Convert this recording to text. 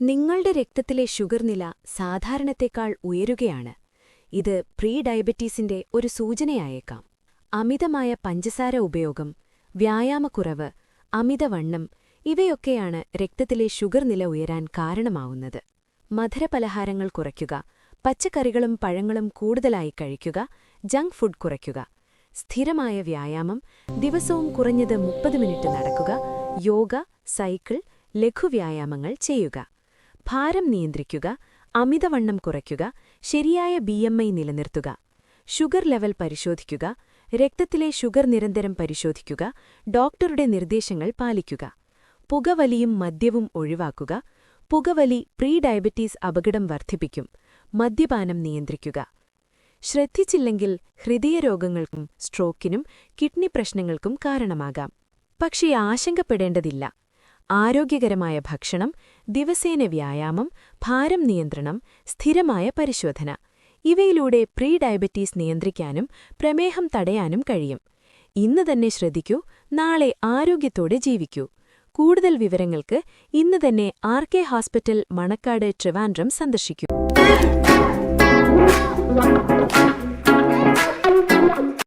നിങ്ങളുടെ രക്തത്തിലെ ഷുഗർ നില സാധാരണത്തേക്കാൾ ഉയരുകയാണ്. ഇത് പ്രീ ഡയബറ്റീസിന്റെ ഒരു സൂചനയായേക്കാം. അമിതമായ പഞ്ചസാര ഉപയോഗം, വ്യായാമക്കുറവ്, അമിതവണ്ണം ഇവയൊക്കെയാണ് രക്തത്തിലെ ഷുഗർ നില ഉയരാൻ കാരണമാവുന്നത്. മധുരപലഹാരങ്ങൾ കുറയ്ക്കുക, പച്ചക്കറികളും പഴങ്ങളും കൂടുതലായി കഴിക്കുക, ജങ്ക് ഫുഡ് കുറയ്ക്കുക. സ്ഥിരമായ വ്യായാമം, ദിവസവും കുറഞ്ഞത് 30 മിനിറ്റ് നടക്കുക, യോഗ, സൈക്കിൾ, ലഘുവ്യായാമങ്ങൾ ചെയ്യുക. ഭാരം നിയന്ത്രിക്കുക, അമിതവണ്ണം കുറയ്ക്കുക, ശരിയായ BMI നിലനിർത്തുക. ഷുഗർ ലെവൽ പരിശോധിക്കുക, രക്തത്തിലെ ഷുഗർ നിരന്തരം പരിശോധിക്കുക, ഡോക്ടറുടെ നിർദ്ദേശങ്ങൾ പാലിക്കുക. പുകവലിയും മദ്യവും ഒഴിവാക്കുക. പുകവലി പ്രീ ഡയബറ്റീസ് അപകടം വർദ്ധിപ്പിക്കും. മദ്യപാനം നിയന്ത്രിക്കുക. ശ്രദ്ധിച്ചില്ലെങ്കിൽ ഹൃദയരോഗങ്ങൾക്കും സ്ട്രോക്കിനും കിഡ്നി പ്രശ്നങ്ങൾക്കും കാരണമാകാം. പക്ഷേ ആശങ്കപ്പെടേണ്ടതില്ല. ആരോഗ്യകരമായ ഭക്ഷണം, ദിവസേന വ്യായാമം, ഭാരം നിയന്ത്രണം, സ്ഥിരമായ പരിശോധന ഇവയിലൂടെ പ്രീ ഡയബറ്റീസ് നിയന്ത്രിക്കാനും പ്രമേഹം തടയാനും കഴിയും. ഇന്ന് തന്നെ ശ്രദ്ധിക്കൂ, നാളെ ആരോഗ്യത്തോടെ ജീവിക്കൂ. കൂടുതൽ വിവരങ്ങൾക്ക് ഇന്ന് തന്നെ RK ഹോസ്പിറ്റൽ, മണക്കാട്, ട്രിവാൻഡ്രം സന്ദർശിക്കൂ.